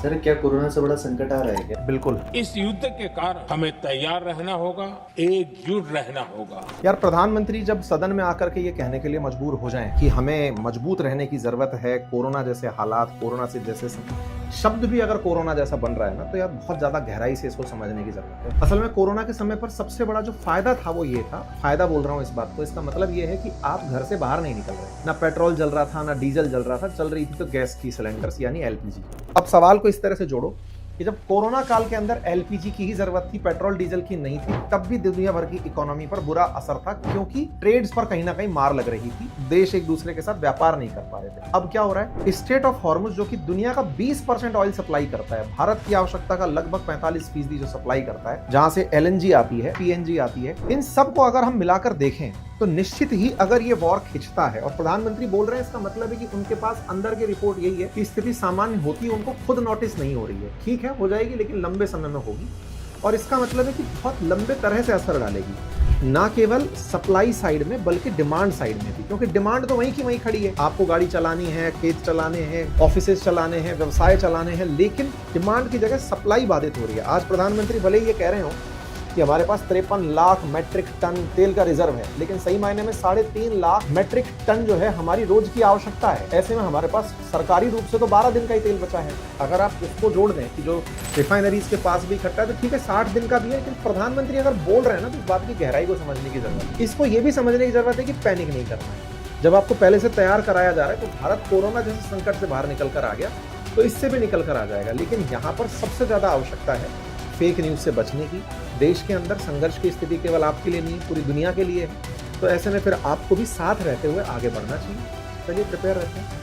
Sir क्या corona से बड़ा संकट आ रहा है क्या? बिल्कुल। इस युद्ध के कारण हमें तैयार रहना होगा, एकजुट रहना होगा। यार प्रधानमंत्री जब सदन में आकर के ये कहने के लिए मजबूर हो जाएं कि हमें मजबूत रहने की जरूरत है, कोरोना जैसे हालात, कोरोना से जैसे शब्द भी अगर कोरोना जैसा बन रहा है ना, तो यार बहुत ज्यादा गहराई से इसको समझने की जरूरत है। असल में कोरोना के समय पर सबसे बड़ा जो फायदा था वो ये था, फायदा बोल रहा हूँ इस बात को, इसका मतलब ये है कि आप घर से बाहर नहीं निकल रहे, ना पेट्रोल जल रहा था, ना डीजल जल रहा था, चल रही थी तो गैस की सिलेंडर्स यानी एलपीजी। अब सवाल को इस तरह से जोड़ो कि जब कोरोना काल के अंदर एलपीजी की ही जरूरत थी, पेट्रोल डीजल की नहीं थी, तब भी दुनिया भर की इकोनॉमी पर बुरा असर था, क्योंकि ट्रेड्स पर कहीं ना कहीं मार लग रही थी, देश एक दूसरे के साथ व्यापार नहीं कर पा रहे थे। अब क्या हो रहा है, स्ट्रेट ऑफ हॉर्मुज जो कि दुनिया का 20% ऑयल सप्लाई करता है, भारत की आवश्यकता का लगभग 45% जो सप्लाई करता है, जहां से एलएनजी आती है, पीएनजी आती है, इन सबको अगर हम मिलाकर देखें तो निश्चित ही अगर ये वॉर खिंचता है, और प्रधानमंत्री बोल रहे हैं, इसका मतलब है कि उनके पास अंदर की रिपोर्ट यही है कि स्थिति सामान्य होती है, उनको खुद नोटिस नहीं हो रही है। ठीक है, हो जाएगी, लेकिन लंबे समय में होगी, और इसका मतलब है कि बहुत लंबे तरह से असर डालेगी, ना केवल सप्लाई साइड में बल्कि डिमांड साइड में भी, क्योंकि डिमांड तो वहीं की वहीं खड़ी है। आपको गाड़ी चलानी है, खेत चलाने हैं, ऑफिसेज चलाने हैं, व्यवसाय चलाने हैं, लेकिन डिमांड की जगह सप्लाई बाधित हो रही है। आज प्रधानमंत्री भले ही ये कह रहे हो कि हमारे पास 53 लाख मेट्रिक टन तेल का रिजर्व है, लेकिन सही मायने में 3.5 लाख मेट्रिक टन जो है हमारी रोज की आवश्यकता है। ऐसे में हमारे पास सरकारी रूप से तो 12 दिन का ही तेल बचा है। अगर आप उसको जोड़ दें कि जो रिफाइनरीज के पास भी इकट्ठा है, तो ठीक है 60 दिन का भी है, लेकिन प्रधानमंत्री अगर बोल रहे हैं ना, तो इस बात की गहराई को समझने की जरूरत है। इसको ये भी समझने की जरूरत है कि पैनिक नहीं करना है। जब आपको पहले से तैयार कराया जा रहा है, तो भारत कोरोना जैसे संकट से बाहर निकल कर आ गया, तो इससे भी निकल कर आ जाएगा। लेकिन यहाँ पर सबसे ज्यादा आवश्यकता है फेक न्यूज से बचने की। देश के अंदर संघर्ष की स्थिति केवल आपके लिए नहीं, पूरी दुनिया के लिए है। तो ऐसे में फिर आपको भी साथ रहते हुए आगे बढ़ना चाहिए। चलिए प्रिपेयर रहते हैं।